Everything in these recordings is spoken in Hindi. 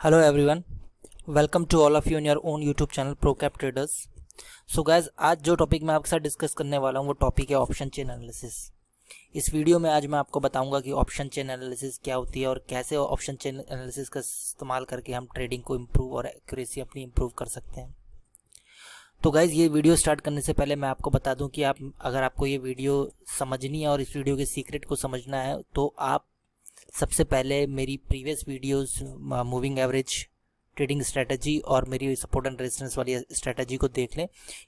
Hello everyone, welcome to all of you on your own YouTube channel ProCap Traders. So guys आज जो टॉपिक मैं आपके साथ डिस्कस करने वाला हूँ वो टॉपिक है ऑप्शन चेन एनालिसिस। इस वीडियो में आज मैं आपको बताऊंगा कि ऑप्शन चेन एनालिसिस क्या होती है और कैसे ऑप्शन चेन एनालिसिस का इस्तेमाल करके हम ट्रेडिंग को इम्प्रूव और एक्यूरेसी अपनी इम्प्रूव कर सकते हैं। तो गाइज ये वीडियो स्टार्ट करने से पहले मैं आपको बता दूं कि अगर आपको ये वीडियो समझनी है और इस वीडियो के सीक्रेट को समझना है तो आप सबसे पहले मेरी previous videos moving average trading strategy और मेरी सपोर्ट एंड रेजिस्टेंस वाली स्ट्रेटजी को देख लें,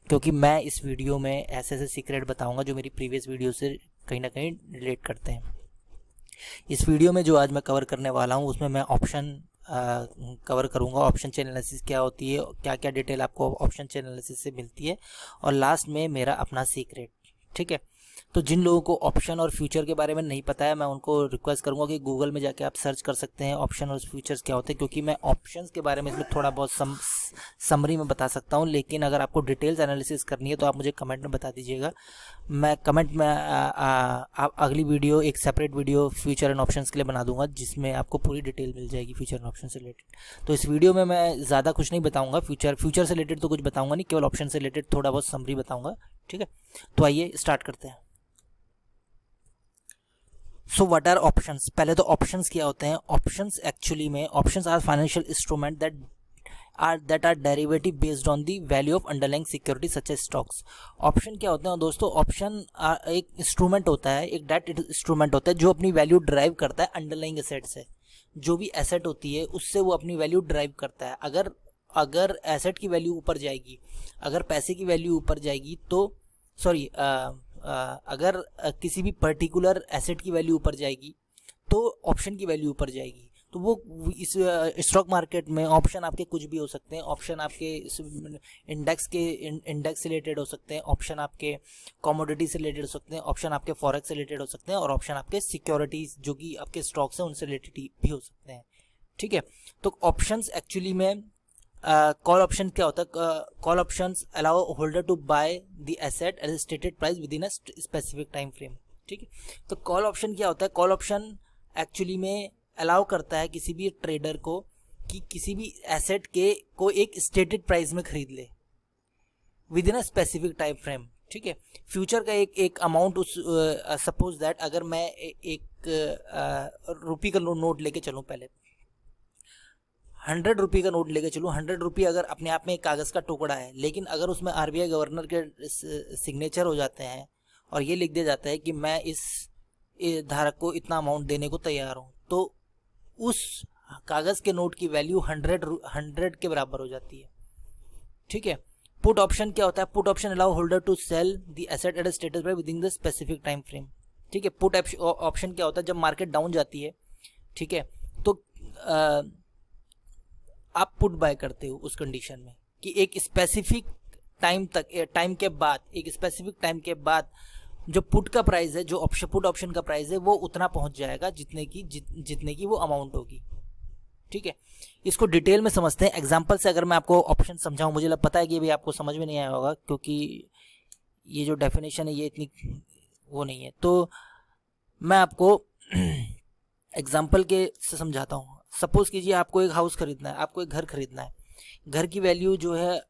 क्योंकि मैं इस वीडियो में ऐसे ऐसे सीक्रेट बताऊंगा जो मेरी प्रीवियस वीडियो से कहीं ना कहीं रिलेट करते हैं। इस वीडियो में जो आज मैं कवर करने वाला हूं उसमें मैं ऑप्शन कवर करूंगा, ऑप्शन चेन एनालिसिस क्या होती है, क्या क्या डिटेल आपको ऑप्शन चेन एनालिसिस से मिलती है, और लास्ट में मेरा अपना सीक्रेट। ठीक है, तो जिन लोगों को ऑप्शन और फ्यूचर के बारे में नहीं पता है मैं उनको रिक्वेस्ट करूंगा कि गूगल में जाके आप सर्च कर सकते हैं ऑप्शन और फ्यूचर्स क्या होते हैं, क्योंकि मैं ऑप्शंस के बारे में इसमें थोड़ा बहुत समरी में बता सकता हूं, लेकिन अगर आपको डिटेल्स एनालिसिस करनी है तो आप मुझे कमेंट में बता दीजिएगा। मैं कमेंट में अगली वीडियो एक separate video future and options के लिए बना दूंगा जिसमें आपको पूरी डिटेल मिल जाएगी फ्यूचर एंड ऑप्शन से रिलेटेड। तो इस वीडियो में मैं ज़्यादा कुछ नहीं बताऊंगा, फ्यूचर से रिलेटेड तो कुछ बताऊंगा नहीं, केवल ऑप्शन से रिलेटेड थोड़ा बहुत समरी बताऊंगा। ठीक है, तो आइए स्टार्ट करते हैं। So what are options? पहले तो ऑप्शंस क्या होते हैं। ऑप्शंस एक्चुअली में options are financial instrument that are derivative based on the value of underlying security such as stocks. Option क्या होते हैं दोस्तों? ऑप्शन एक इंस्ट्रूमेंट होता है, एक डेट इंस्ट्रूमेंट होता है जो अपनी वैल्यू ड्राइव करता है अंडरलाइंग एसेट से। जो भी एसेट होती है उससे वो अपनी वैल्यू ड्राइव करता है। अगर एसेट की वैल्यू ऊपर जाएगी, अगर पैसे की वैल्यू ऊपर जाएगी तो अगर किसी भी पर्टिकुलर एसेट की वैल्यू ऊपर जाएगी तो ऑप्शन की वैल्यू ऊपर जाएगी। तो वो इस स्टॉक मार्केट में ऑप्शन आपके कुछ भी हो सकते हैं। ऑप्शन आपके इंडेक्स से रिलेटेड हो सकते हैं, ऑप्शन आपके कमोडिटी से रिलेटेड हो सकते हैं, ऑप्शन आपके फॉरेक्स से रिलेटेड हो सकते हैं, और ऑप्शन आपके सिक्योरिटीज जो कि आपके स्टॉक्स हैं उनसे रिलेटेड भी हो सकते हैं। ठीक है, तो ऑप्शंस एक्चुअली में कॉल ऑप्शन क्या होता है? Call options allow holder to buy the asset at stated price within a specific time frame. ठीक है, तो कॉल ऑप्शन क्या होता है? कॉल ऑप्शन एक्चुअली में अलाउ करता है किसी भी ट्रेडर को कि किसी भी एसेट को एक स्टेटेड प्राइस में खरीद ले with in a specific time frame. ठीक है, फ्यूचर का एक अमाउंट उस सपोज दैट अगर मैं एक रुपये का नोट लेके चलूँ, पहले 100 रुपये का नोट लेके चलूँ। 100 रुपये अगर अपने आप में एक कागज़ का टुकड़ा है, लेकिन अगर उसमें आरबीआई गवर्नर के सिग्नेचर हो जाते हैं और ये लिख दिया जाता है कि मैं इस धारक को इतना अमाउंट देने को तैयार हूँ, तो उस कागज़ के नोट की वैल्यू 100 के बराबर हो जाती है। ठीक है, पुट ऑप्शन क्या होता है? Put option allow holder to sell the asset at a status price within the specific time frame. ठीक है, पुट ऑप्शन क्या होता है? जब मार्केट डाउन जाती है, ठीक है, तो आप पुट बाय करते हो उस कंडीशन में कि एक स्पेसिफिक टाइम के बाद जो पुट का प्राइस है, जो पुट ऑप्शन का प्राइस है, वो उतना पहुंच जाएगा जितने की वो अमाउंट होगी। ठीक है, इसको डिटेल में समझते हैं एग्जांपल से। अगर मैं आपको ऑप्शन समझाऊं, मुझे पता है कि ये भी आपको समझ में नहीं आया होगा क्योंकि ये जो डेफिनेशन है ये इतनी वो नहीं है, तो मैं आपको एग्जाम्पल के से समझाता हूँ। सपोज कीजिए आपको एक हाउस खरीदना है, आपको एक घर खरीदना है। घर की वैल्यू जो है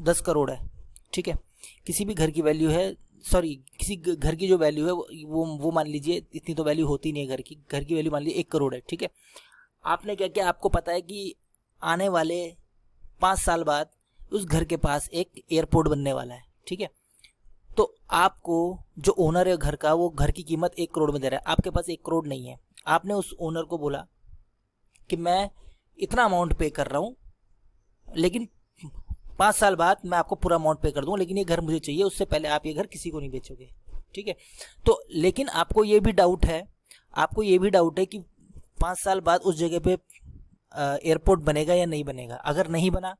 10 करोड़ है। ठीक है, किसी भी घर की वैल्यू है, किसी घर की जो वैल्यू है वो मान लीजिए, इतनी तो वैल्यू होती नहीं है घर की वैल्यू मान लीजिए 1 करोड़ है। ठीक है, आपने क्या किया? आपको पता है कि आने वाले 5 साल बाद उस घर के पास एक एयरपोर्ट बनने वाला है। ठीक है, तो आपको जो ओनर है घर का, वो घर की कीमत 1 करोड़ में दे रहा है, आपके पास 1 करोड़ नहीं है। आपने उस ओनर को बोला कि मैं इतना अमाउंट पे कर रहा हूँ, लेकिन 5 साल बाद मैं आपको पूरा अमाउंट पे कर दूँ, लेकिन ये घर मुझे चाहिए, उससे पहले आप ये घर किसी को नहीं बेचोगे। ठीक है, तो लेकिन आपको ये भी डाउट है कि 5 साल बाद उस जगह पे एयरपोर्ट बनेगा या नहीं बनेगा। अगर नहीं बना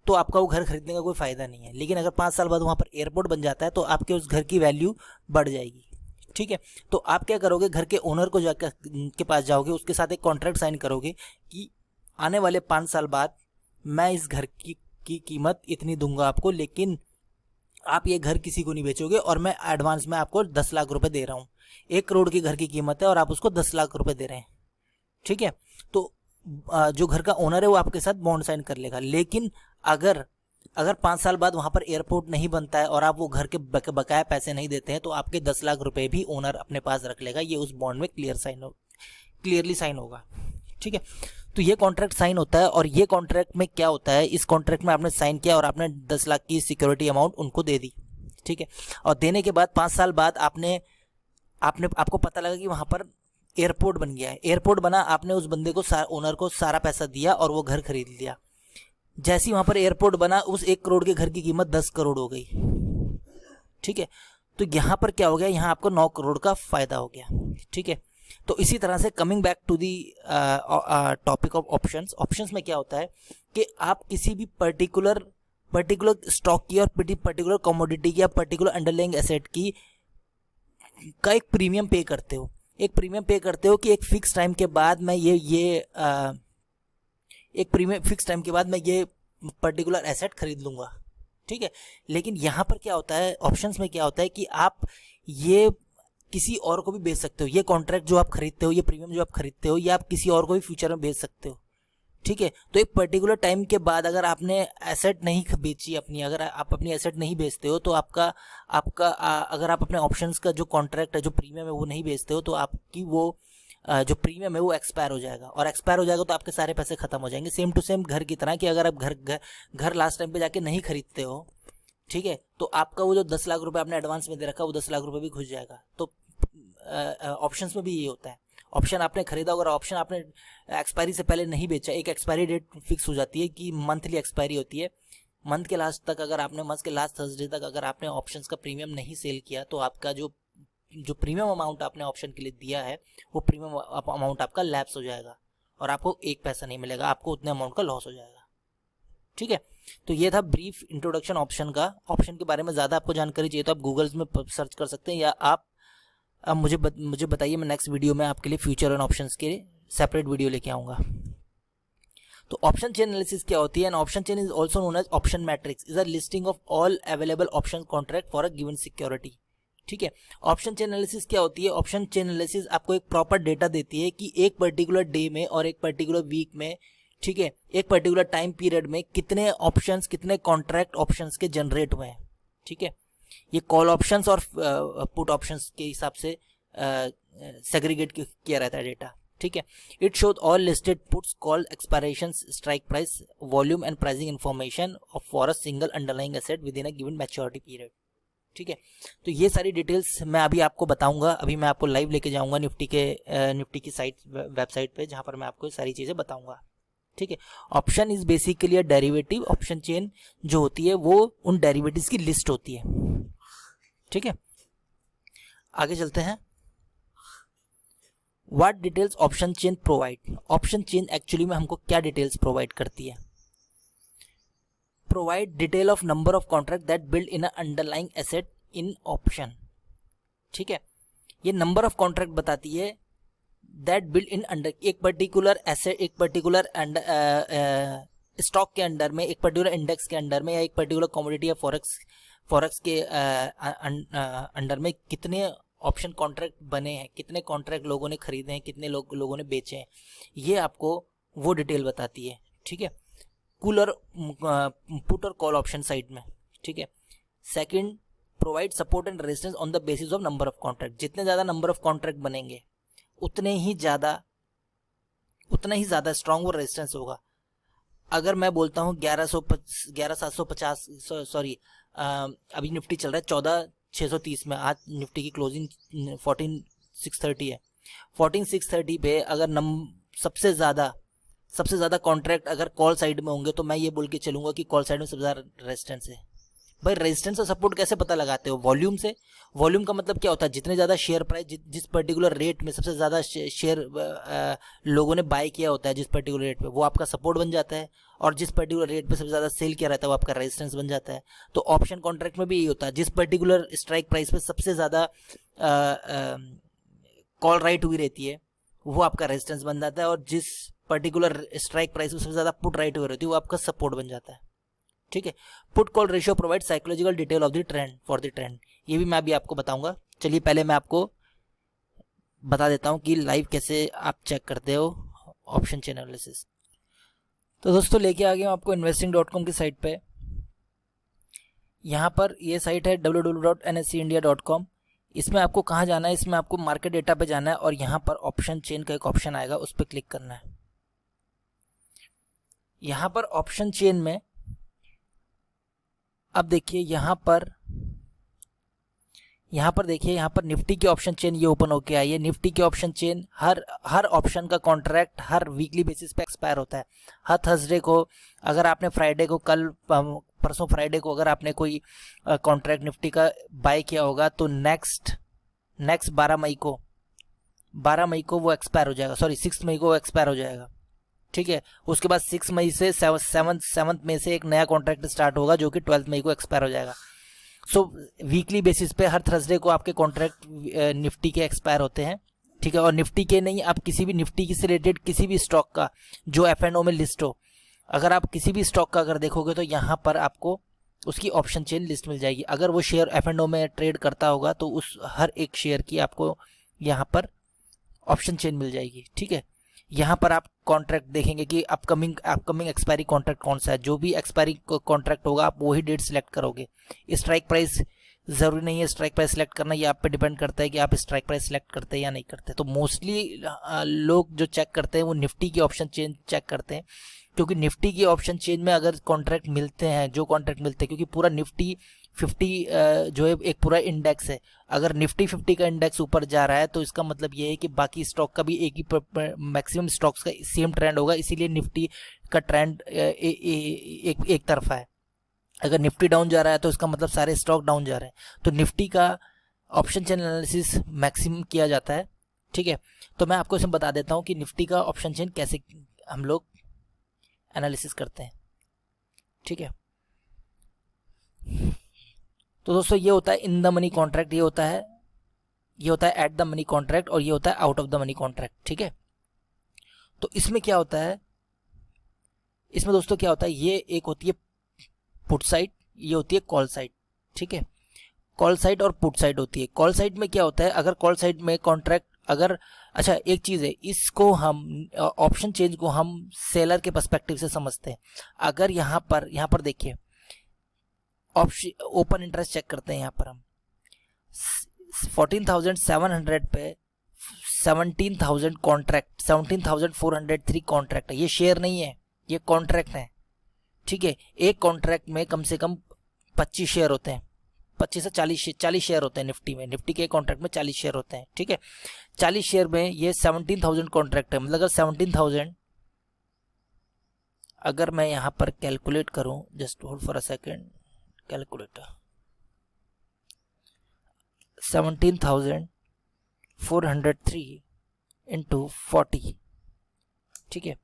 तो आपका वो घर खरीदने का कोई फ़ायदा नहीं है, लेकिन अगर 5 साल बाद वहाँ पर एयरपोर्ट बन जाता है तो आपके उस घर की वैल्यू बढ़ जाएगी। ठीक है, तो आप क्या करोगे? घर के ओनर को जाकर के पास जाओगे, उसके साथ एक कॉन्ट्रैक्ट साइन करोगे कि आने वाले 5 साल बाद मैं इस घर की कीमत इतनी दूंगा आपको, लेकिन आप ये घर किसी को नहीं बेचोगे और मैं एडवांस में आपको 10 लाख रुपए दे रहा हूँ। 1 करोड़ की घर की कीमत है और आप उसको 10 लाख रुपए दे रहे हैं। ठीक है, तो जो घर का ओनर है वो आपके साथ बॉन्ड साइन कर लेगा। लेकिन अगर 5 साल बाद वहां पर एयरपोर्ट नहीं बनता है और आप वो घर के बकाया पैसे नहीं देते हैं तो आपके 10 लाख रुपए भी ओनर अपने पास रख लेगा। ये उस बॉन्ड में क्लियरली साइन होगा। ठीक है, तो ये कॉन्ट्रैक्ट साइन होता है। और ये कॉन्ट्रैक्ट में क्या होता है, इस कॉन्ट्रैक्ट में आपने साइन किया और आपने 10 लाख की सिक्योरिटी अमाउंट उनको दे दी। ठीक है, और देने के बाद 5 साल बाद आपको पता लगा कि वहां पर एयरपोर्ट बन गया है। एयरपोर्ट बना, आपने उस बंदे को ओनर को सारा पैसा दिया और वो घर खरीद लिया। जैसे ही वहां पर एयरपोर्ट बना, उस 1 करोड़ के घर की कीमत 10 करोड़ हो गई। ठीक है, तो यहां पर क्या हो गया, यहां आपको 9 करोड़ का फायदा हो गया। ठीक है, तो इसी तरह से coming back to the topic of options में क्या होता है कि आप किसी भी पर्टिकुलर स्टॉक की और पर्टिकुलर कमोडिटी की या पर्टिकुलर अंडरलाइंग एसेट की का एक प्रीमियम पे करते हो। कि एक फिक्स टाइम के बाद मैं ये पर्टिकुलर एसेट खरीद लूंगा। ठीक है, लेकिन यहां पर क्या होता है, ऑप्शंस में क्या होता है कि आप ये किसी और को भी बेच सकते हो। ये कॉन्ट्रैक्ट जो आप खरीदते हो, ये प्रीमियम जो आप खरीदते हो, ये आप किसी और को भी फ्यूचर में बेच सकते हो। ठीक है, तो एक पर्टिकुलर टाइम के बाद अगर आपने एसेट नहीं बेची अपनी, अगर आप अपनी एसेट नहीं बेचते हो तो अगर आप अपने ऑप्शंस का जो कॉन्ट्रैक्ट है, जो प्रीमियम है, वो नहीं बेचते हो तो आपकी वो जो प्रीमियम है वो एक्सपायर हो जाएगा। और एक्सपायर हो जाएगा तो आपके सारे पैसे खत्म हो जाएंगे। सेम टू सेम घर की तरह कि अगर आप घर लास्ट टाइम पे जाके नहीं खरीदते हो, ठीक है, तो आपका वो जो 10 लाख रुपए आपने एडवांस में दे रखा, वो 10 लाख रुपए भी घुस जाएगा। तो ऑप्शंस में भी ये होता है। ऑप्शन आपने खरीदा और ऑप्शन आपने एक्सपायरी से पहले नहीं बेचा, एक एक्सपायरी डेट फिक्स हो जाती है कि मंथली एक्सपायरी होती है। मंथ के लास्ट थर्सडे तक अगर आपने ऑप्शंस का प्रीमियम नहीं सेल किया तो आपका जो प्रीमियम अमाउंट आपने ऑप्शन के लिए दिया है वो प्रीमियम अमाउंट आपका लैप्स हो जाएगा और आपको एक पैसा नहीं मिलेगा, आपको उतने अमाउंट का लॉस हो जाएगा। ठीक है, तो ये था ब्रीफ इंट्रोडक्शन ऑप्शन का। ऑप्शन के बारे में ज़्यादा आपको जानकारी चाहिए तो आप गूगल्स में सर्च कर सकते हैं, या आप अब मुझे बताइए, मैं नेक्स्ट वीडियो में आपके लिए फ्यूचर एंड ऑप्शंस के सेपरेट वीडियो लेके आऊँगा। तो ऑप्शन चेन एनालिसिस क्या होती है? An option chain is also known as option matrix, is a listing of all available option contract for a given security. ठीक है, ऑप्शन चेन एनालिसिस क्या होती है? ऑप्शन चेन एनालिसिस आपको एक प्रॉपर डेटा देती है कि एक पर्टिकुलर डे में और एक पर्टिकुलर वीक में, ठीक है, एक पर्टिकुलर टाइम पीरियड में कितने ऑप्शंस, कितने कॉन्ट्रैक्ट ऑप्शंस के जनरेट हुए हैं। ठीक है, ये कॉल ऑप्शंस और पुट ऑप्शंस के हिसाब से सेग्रीगेट किया रहता है डेटा। ठीक है, it shows all listed puts, call, expirations, strike price, volume and pricing information for a single underlying asset within a given maturity period. ठीक है, तो ये सारी डिटेल्स मैं अभी आपको बताऊंगा। अभी मैं आपको लाइव लेके जाऊंगा निफ्टी की वेबसाइट पे, जहां पर मैं आपको सारी चीजें बताऊंगा। ठीक है, option is basically a derivative. Option chain जो होती है वो उन डेरिवेटिव्स की लिस्ट होती है। ठीक है, आगे चलते हैं। What details option chain provide? Option chain actually में हमको क्या डिटेल्स प्रोवाइड करती है? Provide detail of number of contract that build in a underlying asset in option. ठीक है, ये नंबर ऑफ कॉन्ट्रैक्ट बताती है दैट बिल्ड इन अंडर, एक पर्टिकुलर एसेट, एक पर्टिकुलर स्टॉक के अंडर में, एक पर्टिकुलर इंडेक्स के अंडर में, या एक पर्टिकुलर कमोडिटी या फॉरेक्स के अंडर में कितने ऑप्शन कॉन्ट्रैक्ट बने हैं, कितने कॉन्ट्रैक्ट लोगों ने खरीदे हैं, कितने लोगों ने बेचे हैं, ये आपको वो डिटेल बताती है। ठीक है, पुट और कॉल ऑप्शन साइड में। ठीक है, second, provide support and resistance on the basis of number of contract. जितने ज़्यादा नंबर ऑफ कॉन्ट्रैक्ट बनेंगे उतना ही ज़्यादा स्ट्रांग वो रेजिस्टेंस होगा। अगर मैं बोलता हूँ 11,750, सॉरी अभी निफ्टी चल रहा है 14,630 में, आज निफ्टी की क्लोजिंग 14,630 है। 14,630 पे अगर सबसे ज़्यादा कॉन्ट्रैक्ट अगर कॉल साइड में होंगे तो मैं ये बोल के चलूंगा कि कॉल साइड में सबसे ज़्यादा रेजिस्टेंस है। भाई रेजिस्टेंस और सपोर्ट कैसे पता लगाते हो? वॉल्यूम से। वॉल्यूम का मतलब क्या होता है? जितने ज़्यादा शेयर प्राइस, जिस पर्टिकुलर रेट में सबसे ज़्यादा शेयर लोगों ने बाय किया होता है जिस पर्टिकुलर रेट पे, वो आपका सपोर्ट बन जाता है, और जिस पर्टिकुलर रेट पे सबसे ज़्यादा सेल किया रहता है वो आपका रेजिस्टेंस बन जाता है। तो ऑप्शन कॉन्ट्रैक्ट में भी यही होता है, जिस पर्टिकुलर स्ट्राइक प्राइस पे सबसे ज़्यादा कॉल राइट हुई रहती है वो आपका रेजिस्टेंस बन जाता है, और जिस पर्टिकुलर स्ट्राइक प्राइस पे सबसे ज़्यादा पुट राइट हुई रहती है वो आपका सपोर्ट बन जाता है। ठीक है, put call ratio provide psychological detail of the trend for the trend. ये भी मैं अभी आपको बताऊंगा। चलिए पहले मैं आपको बता देता हूं कि लाइव कैसे आप चेक करते हो ऑप्शन चेन एनालिसिस। तो दोस्तों लेके आ गया हूँ आपको investing.com की साइट पे। यहाँ पर ये साइट है www.nseindia.com। इसमें आपको कहाँ जाना है, इसमें आपको मार्केट डेटा पे जाना है और यहाँ पर ऑप्शन चेन का एक ऑप्शन आएगा, उस पर क्लिक करना है। यहाँ पर ऑप्शन चेन में अब देखिए यहाँ पर देखिए यहाँ पर निफ्टी की ऑप्शन चेन ये ओपन होके आई है। निफ्टी की ऑप्शन चेन हर ऑप्शन का कॉन्ट्रैक्ट हर वीकली बेसिस पे एक्सपायर होता है। हर थर्सडे को अगर आपने फ्राइडे को परसों फ्राइडे को अगर आपने कोई कॉन्ट्रैक्ट निफ्टी का बाय किया होगा तो नेक्स्ट 12 मई को वो एक्सपायर हो जाएगा, सॉरी 6 मई को वो एक्सपायर हो जाएगा। ठीक है, उसके बाद 6 मई से 7 मई से एक नया कॉन्ट्रैक्ट स्टार्ट होगा जो कि 12 मई को एक्सपायर हो जाएगा। सो वीकली बेसिस पे हर थर्सडे को आपके कॉन्ट्रैक्ट निफ्टी के एक्सपायर होते हैं। ठीक है, और निफ्टी के नहीं, आप किसी भी निफ्टी से रिलेटेड किसी भी स्टॉक का जो F&O में लिस्ट हो, अगर आप किसी भी स्टॉक का अगर देखोगे तो यहाँ पर आपको उसकी ऑप्शन चेन लिस्ट मिल जाएगी। अगर वो शेयर F&O में ट्रेड करता होगा तो उस हर एक शेयर की आपको यहाँ पर ऑप्शन चेन मिल जाएगी। ठीक है, यहाँ पर आप कॉन्ट्रैक्ट देखेंगे कि अपकमिंग एक्सपायरी कॉन्ट्रैक्ट कौन सा है। जो भी एक्सपायरी कॉन्ट्रैक्ट होगा आप वही डेट सिलेक्ट करोगे। स्ट्राइक प्राइस ज़रूरी नहीं है स्ट्राइक प्राइस सिलेक्ट करना, ये आप पे डिपेंड करता है कि आप स्ट्राइक प्राइस सिलेक्ट करते हैं या नहीं करते। तो मोस्टली लोग जो चेक करते हैं वो निफ्टी की ऑप्शन चेन चेक करते हैं, क्योंकि निफ्टी की ऑप्शन चेन में अगर कॉन्ट्रैक्ट मिलते हैं, जो कॉन्ट्रैक्ट मिलते हैं, क्योंकि पूरा निफ्टी 50 जो है एक पूरा इंडेक्स है। अगर निफ्टी 50 का इंडेक्स ऊपर जा रहा है तो इसका मतलब ये है कि बाकी स्टॉक का भी एक ही मैक्सिमम स्टॉक्स का सेम ट्रेंड होगा, इसीलिए निफ्टी का ट्रेंड एक तरफा है। अगर निफ्टी डाउन जा रहा है तो इसका मतलब सारे स्टॉक डाउन जा रहे हैं। तो निफ्टी का ऑप्शन चेन एनालिसिस मैक्सिमम किया जाता है। ठीक है, तो मैं आपको इसमें बता देता हूँ कि निफ्टी का ऑप्शन चेन कैसे हम लोग एनालिसिस करते हैं। ठीक है, तो दोस्तों ये होता है इन द मनी कॉन्ट्रैक्ट, ये होता है एट द मनी कॉन्ट्रैक्ट और ये होता है out of the money contract. ठीक है, तो इसमें क्या होता है, इसमें दोस्तों क्या होता है, ये एक होती है पुट साइड, ये होती है कॉल साइड। ठीक है, कॉल साइड और पुट साइड होती है। कॉल साइड में क्या होता है, अगर कॉल साइड में कॉन्ट्रैक्ट अगर, अच्छा एक चीज़ है, इसको हम ऑप्शन चेंज को हम सेलर के पर्सपेक्टिव से समझते हैं। अगर यहाँ पर देखिए ऑप्शन ओपन इंटरेस्ट चेक करते हैं। यहाँ पर हम 14,700 पे 17,000 कॉन्ट्रैक्ट 17,403 कॉन्ट्रैक्ट है। ये शेयर नहीं है, ये कॉन्ट्रैक्ट है। ठीक है, एक कॉन्ट्रैक्ट में कम से कम 25 शेयर होते हैं, 25 से 40 शेयर होते हैं निफ्टी में। निफ्टी के कॉन्ट्रैक्ट में 40 शेयर होते हैं। ठीक है, 40 शेयर में ये 17,000 कॉन्ट्रैक्ट है। मतलब अगर 17,000 अगर मैं यहाँ पर कैलकुलेट करूँ, just hold for a second, calculator 17,403 into 40। ठीक है,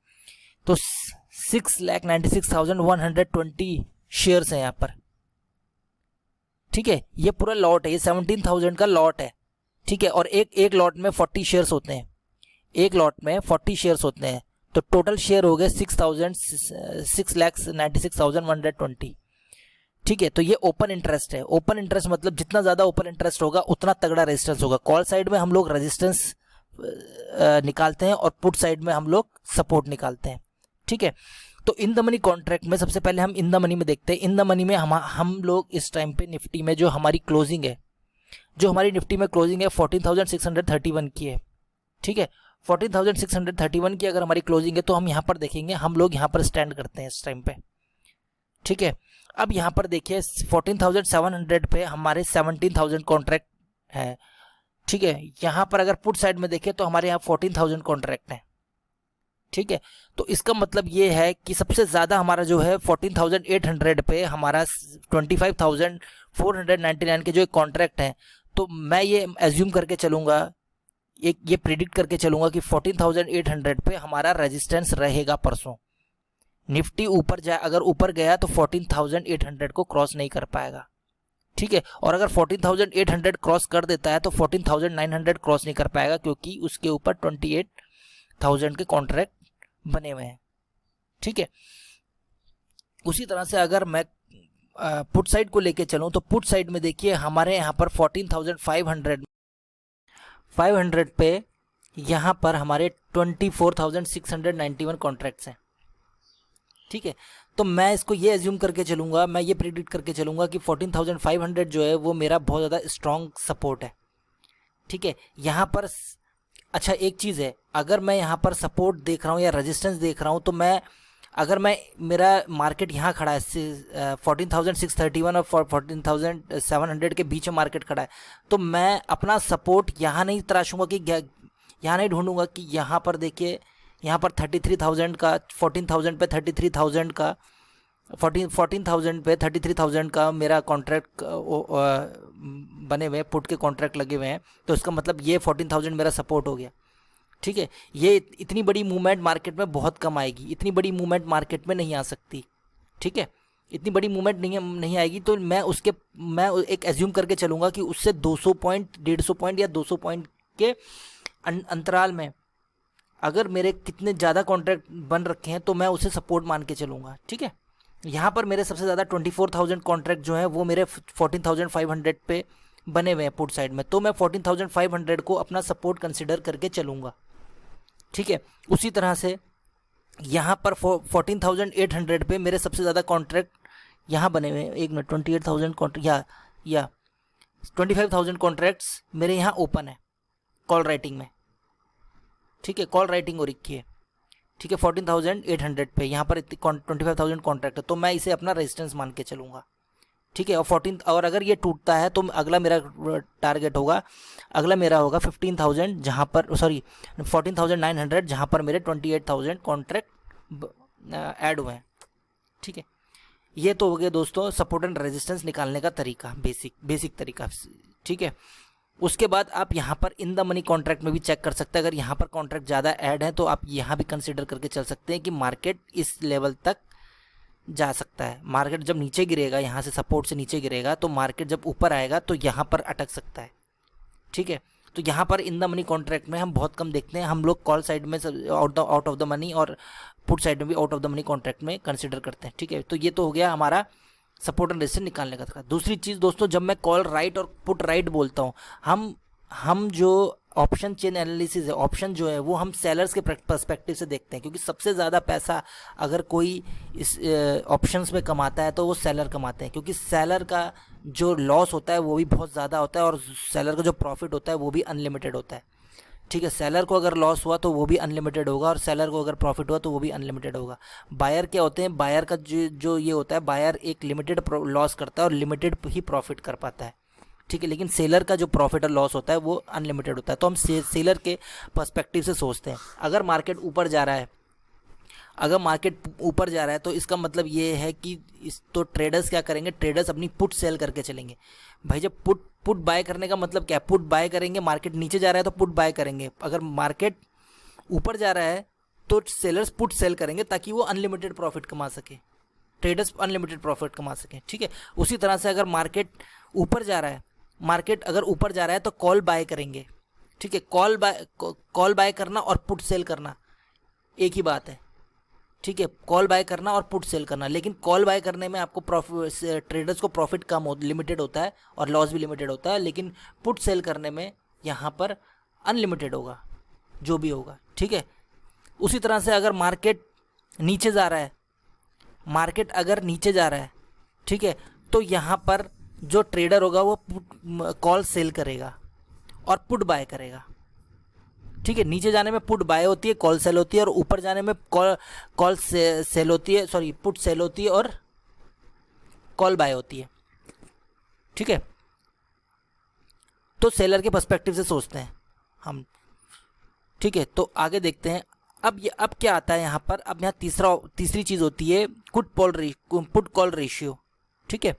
तो 6,96,120 शेयर्स हैं यहाँ पर। ठीक है, ये पूरा लॉट है, ये 17,000 का लॉट है। ठीक है, और एक लॉट में 40 शेयर्स होते हैं, एक लॉट में 40 शेयर्स होते हैं। तो टोटल शेयर हो गए 6,96,120। ठीक है, तो ये ओपन इंटरेस्ट है। ओपन इंटरेस्ट मतलब जितना ज़्यादा ओपन इंटरेस्ट होगा उतना तगड़ा रेजिस्टेंस होगा। कॉल साइड में हम लोग रेजिस्टेंस निकालते हैं और पुट साइड में हम लोग सपोर्ट निकालते हैं। ठीक है, तो इन द मनी कॉन्ट्रैक्ट में सबसे पहले हम इन द मनी में देखते हैं। इन द मनी में हम लोग इस टाइम पे निफ्टी में जो हमारी क्लोजिंग है, जो हमारी निफ्टी में क्लोजिंग है 14,631 की है। ठीक है, 14,631 की अगर हमारी क्लोजिंग है तो हम यहाँ पर देखेंगे, हम लोग यहाँ पर स्टैंड करते हैं इस टाइम पे। ठीक है, अब यहाँ पर देखिए 14,700 पे हमारे 17,000 कॉन्ट्रैक्ट है। ठीक है, यहाँ पर अगर पुट साइड में देखें तो हमारे यहाँ 14,000 कॉन्ट्रैक्ट हैं। ठीक है, तो इसका मतलब ये है कि सबसे ज़्यादा हमारा जो है 14,800 पे हमारा 25,499 के जो एक कॉन्ट्रैक्ट हैं। तो मैं ये एज्यूम करके चलूँगा, ये प्रिडिक्ट करके चलूँगा कि 14,800 पे हमारा रेजिस्टेंस रहेगा परसों। निफ्टी ऊपर जाए, अगर ऊपर गया तो 14,800 को क्रॉस नहीं कर पाएगा। ठीक है, और अगर 14,800 क्रॉस कर देता है तो 14,900 क्रॉस नहीं कर पाएगा, क्योंकि उसके ऊपर 28,000 के कॉन्ट्रैक्ट बने हुए हैं। ठीक है, उसी तरह से अगर मैं पुट साइड को लेके चलूं तो पुट साइड में देखिए हमारे यहाँ पर 14,500 पे यहाँ पर हमारे 24,691 कॉन्ट्रैक्ट्स हैं, ठीक है। तो मैं इसको ये एज्यूम करके चलूँगा, मैं ये प्रिडिक्ट करके चलूँगा कि 14,500 जो है वो मेरा बहुत ज़्यादा स्ट्रॉन्ग सपोर्ट है, ठीक है। यहाँ पर अच्छा एक चीज़ है, अगर मैं यहाँ पर सपोर्ट देख रहा हूँ या रेजिस्टेंस देख रहा हूँ, तो मैं अगर मैं मेरा मार्केट यहाँ खड़ा है 14,631 और 14,700 के बीच में मार्केट खड़ा है, तो मैं अपना सपोर्ट यहाँ नहीं तराशूँगा कि यहाँ नहीं ढूंढूंगा कि यहाँ पर देखिए, यहाँ पर 33,000 का 14,000 पे 33,000 का 14,000 पे 33,000 का मेरा कॉन्ट्रैक्ट बने हुए हैं, पुट के कॉन्ट्रैक्ट लगे हुए हैं, तो इसका मतलब ये 14,000 मेरा सपोर्ट हो गया, ठीक है। ये इतनी बड़ी मूवमेंट मार्केट में बहुत कम आएगी, इतनी बड़ी मूवमेंट मार्केट में नहीं आ सकती, ठीक है। इतनी बड़ी मूवमेंट नहीं आएगी, तो मैं एक एज्यूम करके चलूँगा कि उससे 200 पॉइंट 150 पॉइंट या 200 पॉइंट के अंतराल में अगर मेरे कितने ज़्यादा कॉन्ट्रैक्ट बन रखे हैं तो मैं उसे सपोर्ट मान के चलूँगा, ठीक है। यहाँ पर मेरे सबसे ज़्यादा 24,000 कॉन्ट्रैक्ट जो हैं वो मेरे 14,500 पे बने हुए हैं पुट साइड में, तो मैं 14,500 को अपना सपोर्ट कंसिडर करके चलूँगा, ठीक है। उसी तरह से यहाँ पर 14,800 पे मेरे सबसे ज़्यादा कॉन्ट्रैक्ट यहाँ बने हुए हैं, 28,000 कॉन्ट्रैक्ट या 25,000 कॉन्ट्रैक्ट्स मेरे यहाँ ओपन है कॉल राइटिंग में, ठीक है। कॉल राइटिंग हो रखी है, ठीक है। 14,800 पे यहाँ पर 25,000 कॉन्ट्रैक्ट है, तो मैं इसे अपना रेजिस्टेंस मान के चलूँगा, ठीक है। और अगर ये टूटता है तो अगला मेरा टारगेट होगा, अगला मेरा होगा 15,000, जहाँ पर 14,900, जहाँ पर मेरे 28,000 कॉन्ट्रैक्ट ऐड हुए हैं, ठीक है। ये तो हो गया दोस्तों सपोर्ट एंड रेजिस्टेंस निकालने का तरीका, बेसिक तरीका, ठीक है। उसके बाद आप यहाँ पर इन द मनी कॉन्ट्रैक्ट में भी चेक कर सकते हैं, अगर यहाँ पर कॉन्ट्रैक्ट ज़्यादा ऐड है तो आप यहाँ भी कंसिडर करके चल सकते हैं कि मार्केट इस लेवल तक जा सकता है। मार्केट जब नीचे गिरेगा, यहाँ से सपोर्ट से नीचे गिरेगा, तो मार्केट जब ऊपर आएगा तो यहाँ पर अटक सकता है, ठीक है। तो यहाँ पर इन द मनी कॉन्ट्रैक्ट में हम बहुत कम देखते हैं, हम लोग कॉल साइड में आउट ऑफ द मनी और पुट साइड में भी out of the money contract में कंसिडर करते हैं, ठीक है। तो ये तो हो गया हमारा सपोर्ट एंड रेजिस्टेंस निकालने का था। दूसरी चीज़ दोस्तों, जब मैं कॉल राइट और पुट राइट बोलता हूँ, हम जो ऑप्शन चेन एनालिसिस है, ऑप्शन जो है वो हम सेलर्स के पर्सपेक्टिव से देखते हैं, क्योंकि सबसे ज़्यादा पैसा अगर कोई इस ऑप्शंस में कमाता है तो वो सेलर कमाते हैं, क्योंकि सेलर का जो लॉस होता है वो भी बहुत ज़्यादा होता है और सेलर का जो प्रॉफिट होता है वो भी अनलिमिटेड होता है, ठीक है। सेलर को अगर लॉस हुआ तो वो भी अनलिमिटेड होगा और सेलर को अगर प्रॉफिट हुआ तो वो भी अनलिमिटेड होगा। बायर क्या होते हैं, बायर का जो ये होता है, बायर एक लिमिटेड लॉस करता है और लिमिटेड ही प्रॉफिट कर पाता है, ठीक है। लेकिन सेलर का जो प्रॉफिट और लॉस होता है वो अनलिमिटेड होता है। तो हम सेलर के पर्सपेक्टिव से सोचते हैं, अगर मार्केट ऊपर जा रहा है, तो इसका मतलब ये है कि तो ट्रेडर्स क्या करेंगे, ट्रेडर्स अपनी पुट सेल करके चलेंगे। भाई जब पुट बाय करने का मतलब क्या है, पुट बाय करेंगे, मार्केट नीचे जा रहा है तो पुट बाय करेंगे, अगर मार्केट ऊपर जा रहा है तो सेलर्स पुट सेल करेंगे ताकि वो अनलिमिटेड प्रॉफिट कमा सके, ट्रेडर्स अनलिमिटेड प्रॉफिट कमा सकें, ठीक है। उसी तरह से अगर मार्केट अगर ऊपर जा रहा है तो कॉल बाय करेंगे, ठीक है। कॉल बाय करना और पुट सेल करना एक ही बात है, ठीक है। कॉल बाय करना और पुट सेल करना, लेकिन कॉल बाय करने में आपको ट्रेडर्स को प्रॉफिट लिमिटेड होता है और लॉस भी लिमिटेड होता है, लेकिन पुट सेल करने में यहाँ पर अनलिमिटेड होगा जो भी होगा, ठीक है। उसी तरह से अगर मार्केट नीचे जा रहा है, ठीक है, तो यहाँ पर जो ट्रेडर होगा वो कॉल सेल करेगा और पुट बाय करेगा, ठीक है। नीचे जाने में पुट बाय होती है, कॉल सेल होती है, और ऊपर जाने में कॉल सेल होती है, पुट सेल होती है और कॉल बाय होती है, ठीक है। तो सेलर के पर्सपेक्टिव से सोचते हैं हम, ठीक है। तो आगे देखते हैं, अब क्या आता है यहाँ पर। अब यहाँ तीसरी चीज़ होती है पुट कॉल रेशियो, ठीक है।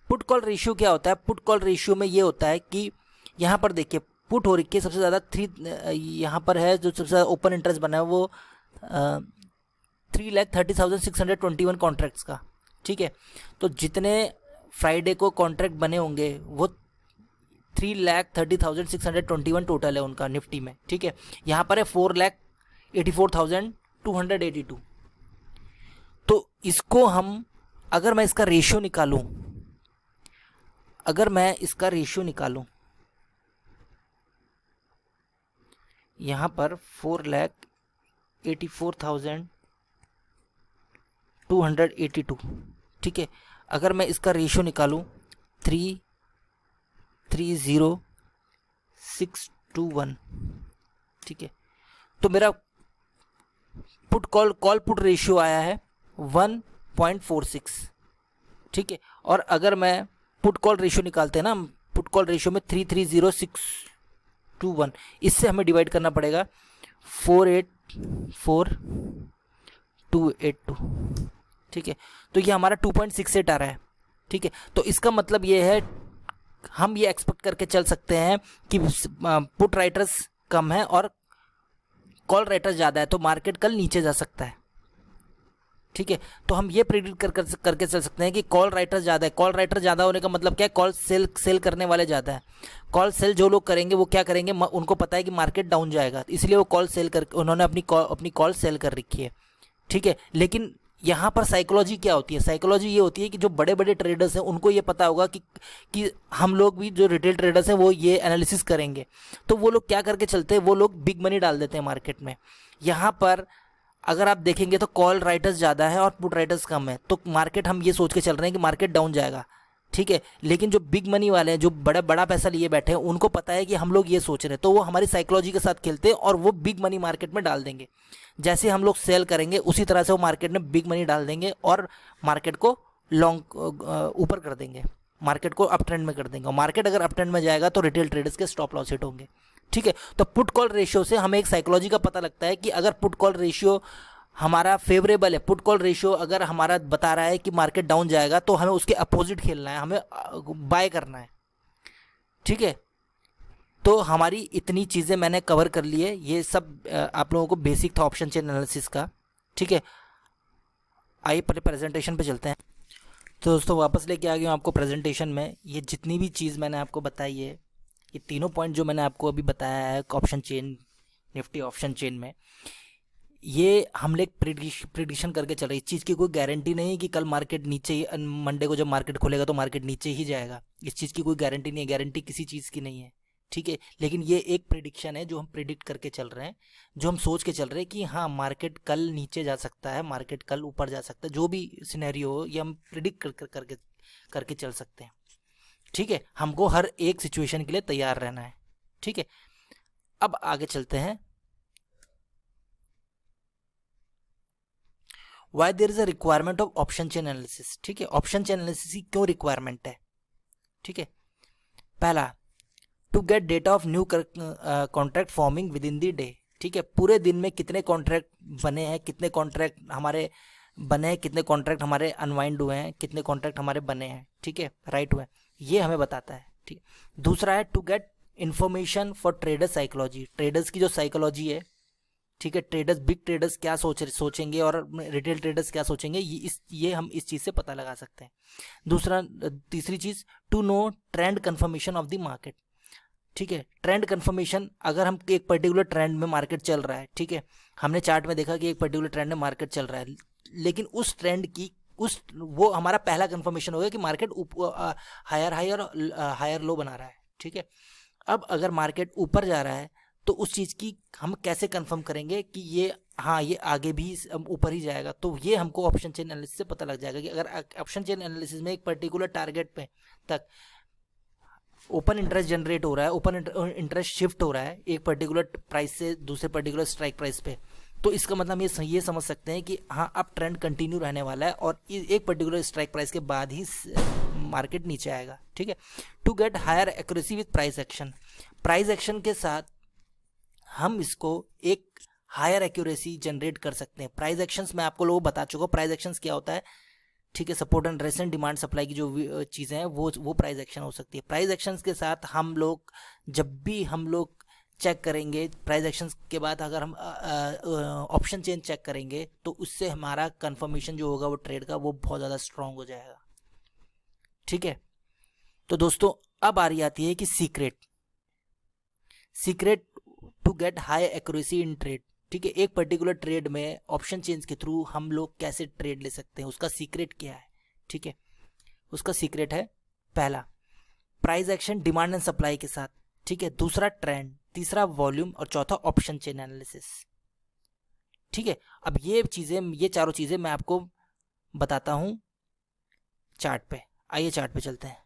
पुट कॉल रेशियो क्या होता है, पुट कॉल रेशियो में ये होता है कि यहाँ पर देखिए पुट हो रखी है सबसे ज़्यादा यहाँ पर है, जो सबसे ज़्यादा ओपन इंटरेस्ट बना है वो 3,30,621 कॉन्ट्रैक्ट्स का, ठीक है। तो जितने फ्राइडे को कॉन्ट्रैक्ट बने होंगे वो 3,30,621 टोटल है उनका निफ्टी में, ठीक है। यहाँ पर है 4,84,282। तो इसको हम अगर मैं इसका रेशियो निकालूं, यहाँ पर 4,84,282, ठीक है। अगर मैं इसका रेशियो निकालूं 3,30,621, ठीक है, तो मेरा कॉल पुट रेशियो आया है 1.46, ठीक है। और अगर मैं पुट कॉल रेशियो निकालते हैं ना, पुट कॉल रेशियो में 3,30,621, इससे हमें डिवाइड करना पड़ेगा 4,84,282, ठीक है। तो ये हमारा 2.68 आ रहा है, ठीक है। तो इसका मतलब ये है, हम ये एक्सपेक्ट करके चल सकते हैं कि पुट राइटर्स कम है और कॉल राइटर्स ज़्यादा है, तो मार्केट कल नीचे जा सकता है, ठीक है। तो हम ये प्रिडिक्ट करके चल सकते हैं कि कॉल राइटर ज़्यादा है। कॉल राइटर ज़्यादा होने का मतलब क्या है? कॉल सेल करने वाले ज़्यादा है। कॉल सेल जो लोग करेंगे वो क्या करेंगे, उनको पता है कि मार्केट डाउन जाएगा, इसलिए वो कॉल सेल कर, उन्होंने अपनी कॉल सेल कर रखी है, ठीक है। लेकिन यहाँ पर साइकोलॉजी क्या होती है? साइकोलॉजी ये होती है कि जो बड़े बड़े ट्रेडर्स हैं उनको ये पता होगा कि हम लोग भी, जो रिटेल ट्रेडर्स हैं, वो ये एनालिसिस करेंगे, तो वो लोग क्या करके चलते हैं, वो लोग बिग मनी डाल देते हैं मार्केट में। यहाँ पर अगर आप देखेंगे तो कॉल राइटर्स ज़्यादा है और पुट राइटर्स कम है, तो मार्केट, हम ये सोच के चल रहे हैं कि मार्केट डाउन जाएगा, ठीक है। लेकिन जो बिग मनी वाले हैं, जो बड़ा पैसा लिए बैठे हैं, उनको पता है कि हम लोग ये सोच रहे हैं, तो वो हमारी साइकोलॉजी के साथ खेलते हैं और वो बिग मनी मार्केट में डाल देंगे। जैसे हम लोग सेल करेंगे उसी तरह से वो मार्केट में बिग मनी डाल देंगे और मार्केट को लॉन्ग ऊपर कर देंगे, मार्केट को अप ट्रेंड में कर देंगे। और मार्केट अगर अप ट्रेंड में जाएगा तो रिटेल ट्रेडर्स के स्टॉप लॉस हिट होंगे, ठीक है। तो पुट कॉल रेशियो से हमें एक साइकोलॉजी का पता लगता है कि अगर पुट कॉल रेशियो हमारा फेवरेबल है, पुट कॉल रेशियो अगर हमारा बता रहा है कि मार्केट डाउन जाएगा, तो हमें उसके अपोजिट खेलना है, हमें बाय करना है, ठीक है। तो हमारी इतनी चीज़ें मैंने कवर कर ली है, ये सब आप लोगों को बेसिक था ऑप्शन चेन एनालिसिस का, ठीक है। आइए पहले प्रेजेंटेशन पे चलते हैं। तो दोस्तों वापस लेके आ गया हूँ आपको प्रेजेंटेशन में। ये जितनी भी चीज़ मैंने आपको बताई है, ये तीनों पॉइंट जो मैंने आपको अभी बताया है option chain, Nifty option chain में, ये हम लोग प्रिडिक्शन करके चल रहे। इस चीज़ की कोई गारंटी नहीं है कि कल मार्केट नीचे ही, मंडे को जब मार्केट खुलेगा तो मार्केट नीचे ही जाएगा, इस चीज़ की कोई गारंटी नहीं है, गारंटी किसी चीज़ की नहीं है, ठीक है। लेकिन ये एक प्रिडिक्शन है जो हम प्रिडिक्ट करके चल रहे हैं, जो हम सोच के चल रहे हैं कि हाँ मार्केट कल नीचे जा सकता है, मार्केट कल ऊपर जा सकता है, जो भी सिनेरियो हो ये हम प्रिडिक्ट करके चल सकते हैं, ठीक है। हमको हर एक सिचुएशन के लिए तैयार रहना है, ठीक है। अब आगे चलते हैं। Why there is a requirement of option chain analysis, ठीक है। ऑप्शन चेन एनालिसिस की क्यों रिक्वायरमेंट है, ठीक है। पहला, to get data of new contract forming within the day, ठीक है। पूरे दिन में कितने कॉन्ट्रैक्ट बने हैं, कितने कॉन्ट्रैक्ट हमारे बने हैं, कितने कॉन्ट्रैक्ट हमारे अनवाइंड हुए हैं, कितने कॉन्ट्रैक्ट हमारे बने हैं, ठीक है, राइट हुए हैं, ये हमें बताता है, ठीक। दूसरा है to get information for trader psychology, traders की जो साइकोलॉजी है, ठीक है। ट्रेडर्स, बिग ट्रेडर्स क्या सोचेंगे और रिटेल ट्रेडर्स क्या सोचेंगे, ये हम इस चीज़ से पता लगा सकते हैं। तीसरी चीज़, to know trend confirmation of the market, ठीक है। ट्रेंड कन्फर्मेशन, अगर हम एक पर्टिकुलर ट्रेंड में मार्केट चल रहा है, ठीक है, हमने चार्ट में देखा कि एक पर्टिकुलर ट्रेंड में मार्केट चल रहा है, लेकिन उस ट्रेंड की वो हमारा पहला कन्फर्मेशन हो गया कि मार्केट हायर हाई और हायर लो बना रहा है, ठीक है। अब अगर मार्केट ऊपर जा रहा है तो उस चीज़ की हम कैसे कंफर्म करेंगे कि ये, हाँ ये आगे भी ऊपर ही जाएगा, तो ये हमको ऑप्शन चेन एनालिसिस से पता लग जाएगा कि अगर ऑप्शन चेन एनालिसिस में एक पर्टिकुलर टारगेट पे तक ओपन इंटरेस्ट जनरेट हो रहा है, ओपन इंटरेस्ट शिफ्ट हो रहा है एक पर्टिकुलर प्राइस से दूसरे पर्टिकुलर स्ट्राइक प्राइस पे, तो इसका मतलब ये समझ सकते हैं कि हाँ अब ट्रेंड कंटिन्यू रहने वाला है और एक पर्टिकुलर स्ट्राइक प्राइस के बाद ही मार्केट नीचे आएगा, ठीक है। To get higher accuracy with price action, price action के साथ हम इसको एक हायर एक्यूरेसी जनरेट कर सकते हैं। प्राइस एक्शंस मैं आपको लोगों बता चुका हूँ, प्राइस एक्शंस क्या होता है, ठीक है। Support and resistance, demand supply की जो चीज़ें हैं वो प्राइस एक्शन हो सकती है। प्राइस एक्शंस के साथ हम लोग, जब भी हम लोग चेक करेंगे प्राइस एक्शंस के बाद, अगर हम ऑप्शन चेन चेक करेंगे तो उससे हमारा कंफर्मेशन जो होगा वो ट्रेड का, वो बहुत ज़्यादा स्ट्रांग हो जाएगा, ठीक है। तो दोस्तों अब आ रही आती है कि secret to get high accuracy in trade, ठीक है। एक पर्टिकुलर ट्रेड में ऑप्शन चेंज के थ्रू हम लोग कैसे ट्रेड ले सकते हैं, उसका सीक्रेट क्या है, ठीक है। उसका सीक्रेट है, पहला price action demand and supply के साथ, ठीक है। दूसरा ट्रेंड, तीसरा वॉल्यूम और चौथा ऑप्शन चेन एनालिसिस। ठीक है, अब ये चारों चीज़ें मैं आपको बताता हूँ चार्ट पे। आइए चार्ट पे चलते हैं,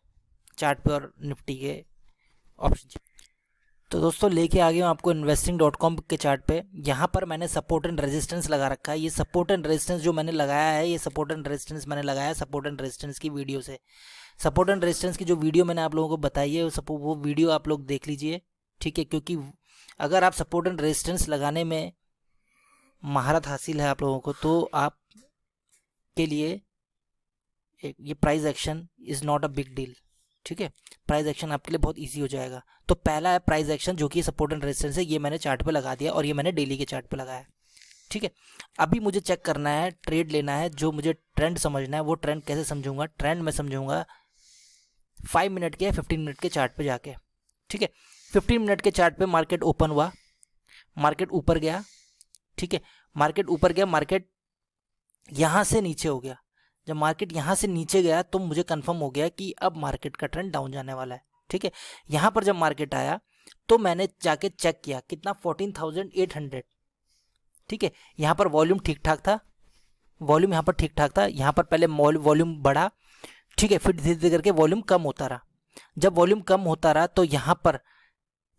चार्ट पे और निफ्टी के ऑप्शन। तो दोस्तों लेके आ गया हूँ आपको investing.com के चार्ट पे। यहाँ पर मैंने सपोर्ट एंड रेजिस्टेंस लगा रखा है। ये सपोर्ट एंड रेजिस्टेंस जो मैंने लगाया है, ये सपोर्ट एंड रेजिस्टेंस मैंने लगाया है सपोर्ट एंड रेजिस्टेंस की वीडियो से। सपोर्ट एंड रेजिस्टेंस की जो वीडियो मैंने आप लोगों को बताई है वो वीडियो आप लोग देख लीजिए। ठीक है, क्योंकि अगर आप सपोर्ट एंड रेजिस्टेंस लगाने में महारत हासिल है आप लोगों को, तो आप के लिए ये price action is not a big deal. ठीक है, प्राइस एक्शन आपके लिए बहुत इजी हो जाएगा। तो पहला है प्राइस एक्शन, जो कि सपोर्ट एंड रेजिस्टेंस है। ये मैंने चार्ट पे लगा दिया और ये मैंने डेली के चार्ट पे लगाया। ठीक है, अभी मुझे चेक करना है, ट्रेड लेना है, जो मुझे ट्रेंड समझना है। वो ट्रेंड कैसे समझूंगा? ट्रेंड मैं समझूंगा 5 मिनट के 15 मिनट के चार्ट पे जाके। ठीक है, 15 मिनट के चार्ट पे मार्केट ओपन हुआ, मार्केट ऊपर गया। ठीक है, मार्केट ऊपर गया, मार्केट यहाँ से नीचे हो गया। जब मार्केट यहाँ से नीचे गया तो मुझे कंफर्म हो गया कि अब मार्केट का ट्रेंड डाउन जाने वाला है। ठीक है, यहाँ पर जब मार्केट आया तो मैंने जाके चेक किया कितना, 14,800। ठीक है, यहाँ पर वॉल्यूम ठीक ठाक था, वॉल्यूम यहाँ पर ठीक ठाक था। यहाँ पर पहले वॉल्यूम बढ़ा, ठीक है, फिर धीरे धीरे करके वॉल्यूम कम होता रहा। जब वॉल्यूम कम होता रहा तो यहाँ पर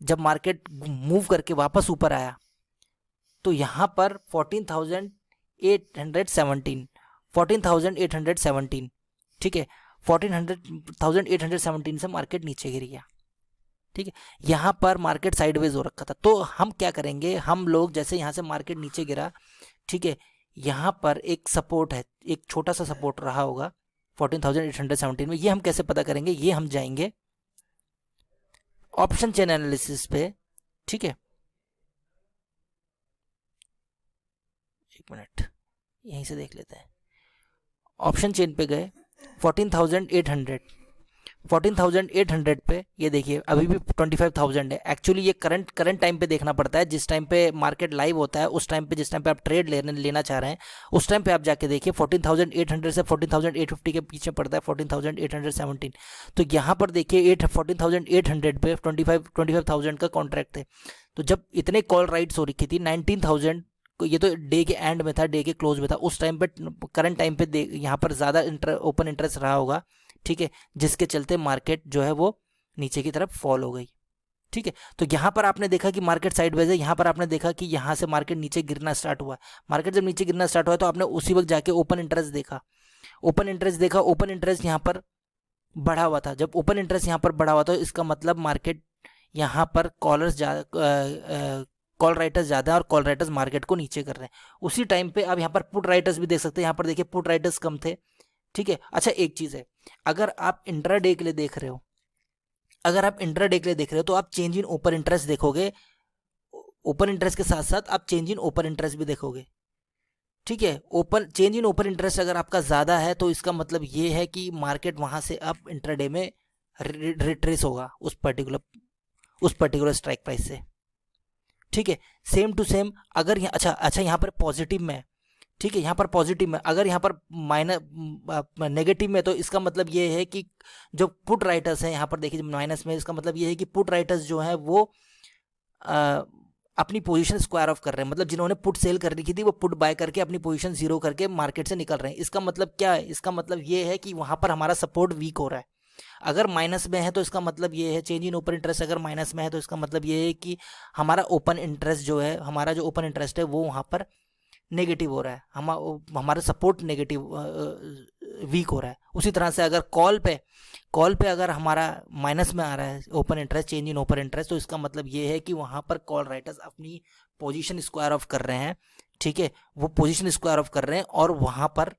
जब मार्केट मूव करके वापस ऊपर आया तो यहाँ पर 14,817। ठीक है, 14,817 से मार्केट नीचे गिर गया। ठीक है, यहाँ पर मार्केट साइडवेज हो रखा था। तो हम क्या करेंगे, हम लोग जैसे यहाँ से मार्केट नीचे गिरा, ठीक है, यहाँ पर एक सपोर्ट है, एक छोटा सा सपोर्ट रहा होगा 14,817 में। ये हम कैसे पता करेंगे? ये हम जाएंगे ऑप्शन चेन एनालिसिस पे। ठीक है, एक मिनट यहीं से देख लेते हैं। ऑप्शन चेन पे गए, 14,800 पे, ये देखिए अभी भी 25,000 है। एक्चुअली ये करंट टाइम पे देखना पड़ता है, जिस टाइम पे मार्केट लाइव होता है उस टाइम पे, जिस टाइम पे आप ट्रेड लेना चाह रहे हैं उस टाइम पे आप जाके देखिए। 14,800 से 14,850 के पीछे पड़ता है 14,817। तो यहाँ पर देखिए 14,800 पे 25,000 का कॉन्ट्रैक्ट है। तो जब इतने कॉल राइट्स हो रखी थी 19,000, ये तो डे के एंड में था, डे के क्लोज में था, उस टाइम पे करंट टाइम पे यहाँ पर ज़्यादा ओपन इंटरेस्ट रहा होगा। ठीक है, जिसके चलते मार्केट जो है वो नीचे की तरफ फॉल हो गई। ठीक है, तो यहाँ पर आपने देखा कि मार्केट साइडवेज है। यहाँ पर आपने देखा कि यहाँ से मार्केट नीचे गिरना स्टार्ट हुआ। मार्केट जब नीचे गिरना स्टार्ट हुआ तो आपने उसी वक्त जाके ओपन इंटरेस्ट देखा। ओपन इंटरेस्ट यहाँ पर बढ़ा हुआ था। जब ओपन इंटरेस्ट यहाँ पर बढ़ा हुआ था, इसका मतलब मार्केट यहाँ पर कॉल राइटर्स ज़्यादा है और कॉल राइटर्स मार्केट को नीचे कर रहे हैं। उसी टाइम पे आप यहाँ पर पुट राइटर्स भी देख सकते हैं। यहाँ पर देखिए पुट राइटर्स कम थे। ठीक है, अच्छा एक चीज़ है, अगर आप इंट्राडे के लिए देख रहे हो, तो आप चेंज इन ओपन इंटरेस्ट देखोगे। ओपन इंटरेस्ट के साथ साथ आप चेंज इन ओपन इंटरेस्ट भी देखोगे। ठीक है, चेंज इन ओपन इंटरेस्ट अगर आपका ज़्यादा है तो इसका मतलब ये है कि मार्केट वहाँ से अब इंट्राडे में रिट्रेस होगा उस पर्टिकुलर स्ट्राइक प्राइस से। ठीक है, सेम टू सेम अगर अच्छा यहाँ पर पॉजिटिव में है। ठीक है, यहाँ पर पॉजिटिव में, अगर यहाँ पर नेगेटिव में, तो इसका मतलब ये है कि जो पुट राइटर्स हैं यहाँ पर देखिए माइनस में, इसका मतलब ये है कि पुट राइटर्स जो हैं वो अपनी पोजीशन स्क्वायर ऑफ कर रहे हैं। मतलब जिन्होंने पुट सेल कर रखी थी वो पुट बाय करके अपनी पोजीशन जीरो करके मार्केट से निकल रहे हैं। इसका मतलब क्या है? इसका मतलब ये है कि वहाँ पर हमारा सपोर्ट वीक हो रहा है। अगर माइनस में है तो इसका मतलब ये है, चेंज इन ओपन इंटरेस्ट अगर माइनस में है तो इसका मतलब ये है कि हमारा ओपन इंटरेस्ट जो है, हमारा जो ओपन इंटरेस्ट है वो वहाँ पर नेगेटिव हो रहा है, हमारा सपोर्ट नेगेटिव वीक हो रहा है। उसी तरह से अगर कॉल पे अगर हमारा माइनस में आ रहा है open interest, change in open interest, तो इसका मतलब ये है कि वहाँ पर कॉल राइटर्स अपनी पोजीशन स्क्वायर ऑफ कर रहे हैं। ठीक है, वो पोजीशन स्क्वायर ऑफ कर रहे हैं और वहाँ पर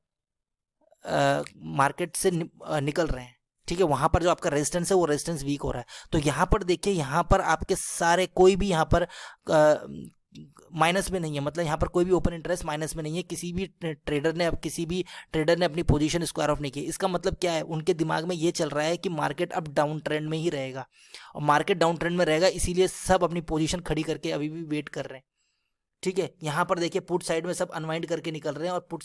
मार्केट से निकल रहे हैं। ठीक है, वहाँ पर जो आपका रेजिस्टेंस है वो रेजिस्टेंस वीक हो रहा है। तो यहाँ पर देखिए, यहाँ पर आपके सारे कोई भी यहाँ पर माइनस में नहीं है, मतलब यहाँ पर कोई भी ओपन इंटरेस्ट माइनस में नहीं है। किसी भी ट्रेडर ने अपनी पोजीशन स्क्वायर ऑफ नहीं की। इसका मतलब क्या है? उनके दिमाग में ये चल रहा है कि मार्केट अब डाउन ट्रेंड में ही रहेगा, और मार्केट डाउन ट्रेंड में रहेगा, इसीलिए सब अपनी पोजीशन खड़ी करके अभी भी वेट कर रहे हैं। ठीक है, यहाँ पर देखिए पुट साइड में सब अनवाइंड करके निकल रहे हैं और पुट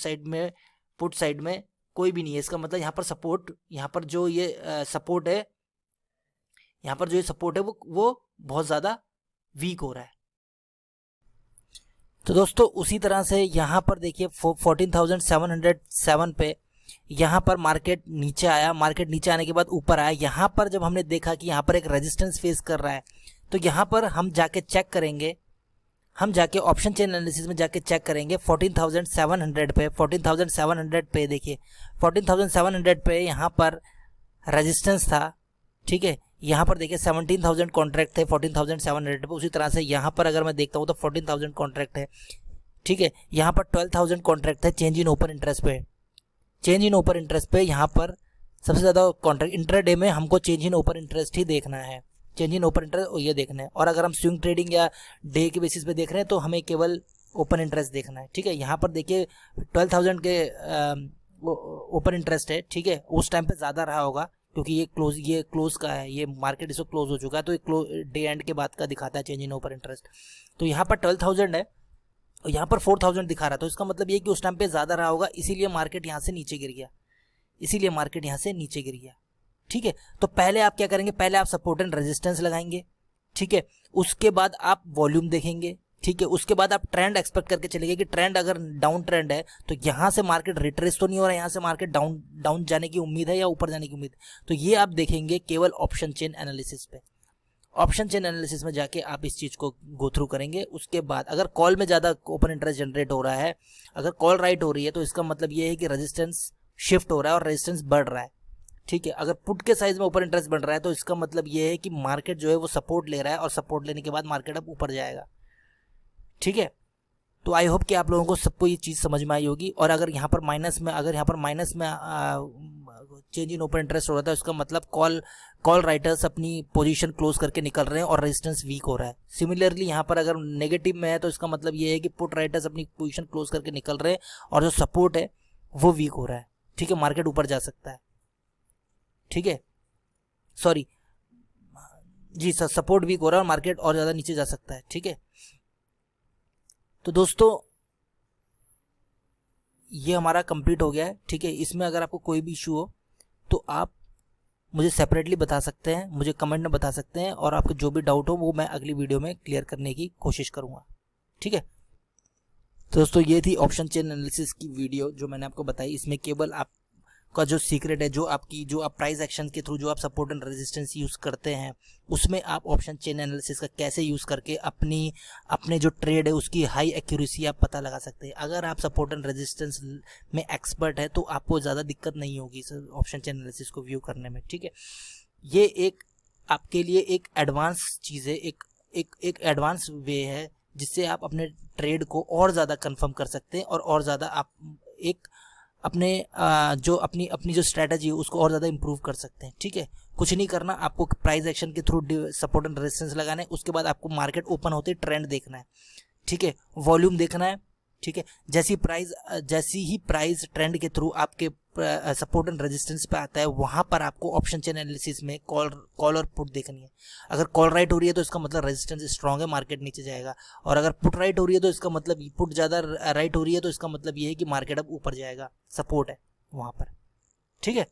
साइड में कोई भी नहीं है। इसका मतलब यहाँ पर जो ये सपोर्ट है वो बहुत ज़्यादा वीक हो रहा है। तो दोस्तों उसी तरह से यहाँ पर देखिए 14,707 पे यहाँ पर मार्केट नीचे आया, मार्केट नीचे आने के बाद ऊपर आया। यहाँ पर जब हमने देखा कि यहाँ पर एक रेजिस्टेंस फेस कर रहा है, तो यहाँ पर हम जाके चेक करेंगे, हम जाके ऑप्शन चेन एनालिसिस में जाके चेक करेंगे 14,700 पे, 14,700 पे देखिए 14,700 पे यहाँ पर रेजिस्टेंस था, ठीक है। यहाँ पर देखिए 17,000 कॉन्ट्रैक्ट थे 14,700 पे। उसी तरह से यहाँ पर अगर मैं देखता हूँ तो 14,000 कॉन्ट्रैक्ट है, ठीक है। यहाँ पर 12,000 कॉन्ट्रैक्ट है चेंज इन ओपन इंटरेस्ट पे। चेंज इन ओपन इंटरेस्ट पे यहाँ पर सबसे ज़्यादा कॉन्ट्रैक्ट, इंट्राडे में हमको चेंज इन ओपन इंटरेस्ट ही देखना है, चेंज इन ओपन इंटरेस्ट ये देखना है। और अगर हम स्विंग ट्रेडिंग या डे के बेसिस पे देख रहे हैं तो हमें केवल ओपन इंटरेस्ट देखना है, ठीक है। यहाँ पर देखिए 12,000 के ओपन इंटरेस्ट है, ठीक है। उस टाइम पे ज़्यादा रहा होगा क्योंकि ये क्लोज का है, ये मार्केट इसको क्लोज हो चुका है, तो ये डे एंड के बाद का दिखाता है चेंज इन ओपन इंटरेस्ट। तो यहाँ पर 12,000 है और यहाँ पर 4,000 दिखा रहा है, तो इसका मतलब ये कि उस टाइम पे ज़्यादा रहा होगा, इसीलिए मार्केट यहाँ से नीचे गिर गया, इसीलिए मार्केट यहाँ से नीचे गिर गया, ठीक है। तो पहले आप क्या करेंगे, पहले आप सपोर्ट एंड रेजिस्टेंस लगाएंगे, ठीक है। उसके बाद आप वॉल्यूम देखेंगे, ठीक है। उसके बाद आप ट्रेंड एक्सपेक्ट करके चलेंगे कि ट्रेंड अगर डाउन ट्रेंड है तो यहाँ से मार्केट रिट्रेस तो नहीं हो रहा है, यहाँ से मार्केट डाउन जाने की उम्मीद है या ऊपर जाने की उम्मीद, तो ये आप देखेंगे केवल ऑप्शन चेन एनालिसिस पे। ऑप्शन चेन एनालिसिस में जाके आप इस चीज़ को गो थ्रू करेंगे। उसके बाद अगर कॉल में ज़्यादा ओपन इंटरेस्ट जनरेट हो रहा है, अगर कॉल राइट हो रही है, तो इसका मतलब ये है कि रेजिस्टेंस शिफ्ट हो रहा है और रेजिस्टेंस बढ़ रहा है, ठीक है। अगर पुट के साइज में ओपन इंटरेस्ट बढ़ रहा है तो इसका मतलब ये है कि मार्केट जो है वो सपोर्ट ले रहा है और सपोर्ट लेने के बाद मार्केट अब ऊपर जाएगा, ठीक है। तो आई होप कि आप लोगों को सबको ये चीज़ समझ में आई होगी। और अगर यहाँ पर माइनस में चेंज इन ओपन इंटरेस्ट हो रहा था, इसका मतलब कॉल राइटर्स अपनी पोजीशन क्लोज करके निकल रहे हैं और रेजिस्टेंस वीक हो रहा है। सिमिलरली यहाँ पर अगर नेगेटिव में है तो इसका मतलब ये है कि पुट राइटर्स अपनी पोजीशन क्लोज करके निकल रहे हैं और जो सपोर्ट है वो वीक हो रहा है, ठीक है। मार्केट ऊपर जा सकता है, ठीक है, सॉरी जी सर, सपोर्ट वीक हो रहा है और मार्केट और ज़्यादा नीचे जा सकता है, ठीक है। तो दोस्तों ये हमारा कंप्लीट हो गया है, ठीक है। इसमें अगर आपको कोई भी इशू हो तो आप मुझे सेपरेटली बता सकते हैं, मुझे कमेंट में बता सकते हैं, और आपको जो भी डाउट हो वो मैं अगली वीडियो में क्लियर करने की कोशिश करूँगा, ठीक है। तो दोस्तों ये थी ऑप्शन चेन एनालिसिस की वीडियो जो मैंने आपको बताई। इसमें केवल आपका जो सीक्रेट है, जो आप प्राइस एक्शन के थ्रू जो आप सपोर्ट एंड रेजिस्टेंस यूज़ करते हैं, उसमें आप ऑप्शन चेन एनालिसिस का कैसे यूज़ करके अपने जो ट्रेड है उसकी हाई एक्यूरेसी आप पता लगा सकते हैं। अगर आप सपोर्ट एंड रेजिस्टेंस में एक्सपर्ट है तो आपको ज़्यादा दिक्कत नहीं होगी ऑप्शन चेन एनालिसिस को व्यू करने में, ठीक है। ये एक आपके लिए एक एडवांस चीज़ है, एक एडवांस वे है जिससे आप अपने ट्रेड को और ज़्यादा कंफर्म कर सकते हैं और ज़्यादा आप एक अपने अपनी जो स्ट्रैटेजी है उसको और ज़्यादा इंप्रूव कर सकते हैं, ठीक है। कुछ नहीं करना, आपको प्राइस एक्शन के थ्रू सपोर्ट एंड रेजिस्टेंस लगाना है। उसके बाद आपको मार्केट ओपन होते ट्रेंड देखना है, ठीक है, वॉल्यूम देखना है, ठीक है। जैसी ही प्राइस ट्रेंड के थ्रू आपके सपोर्ट एंड रेजिस्टेंस पे आता है, वहां पर आपको ऑप्शन चेन एनालिसिस में कॉल और पुट देखनी है। अगर कॉल राइट हो रही है तो इसका मतलब रेजिस्टेंस स्ट्रांग है, मार्केट नीचे जाएगा। और अगर पुट राइट हो रही है तो इसका मतलब पुट ज़्यादा राइट हो रही है तो इसका मतलब ये है कि मार्केट अब ऊपर जाएगा, सपोर्ट है वहां पर, ठीक है।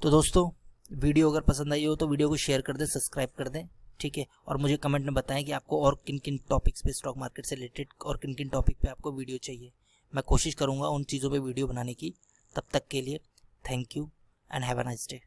तो दोस्तों वीडियो अगर पसंद आई हो तो वीडियो को शेयर कर दें, सब्सक्राइब कर दें, ठीक है। और मुझे कमेंट में बताएं कि आपको और किन किन टॉपिक्स पे स्टॉक मार्केट से रिलेटेड और किन किन टॉपिक पे आपको वीडियो चाहिए। मैं कोशिश करूंगा उन चीज़ों पे वीडियो बनाने की। तब तक के लिए thank you and have a nice day.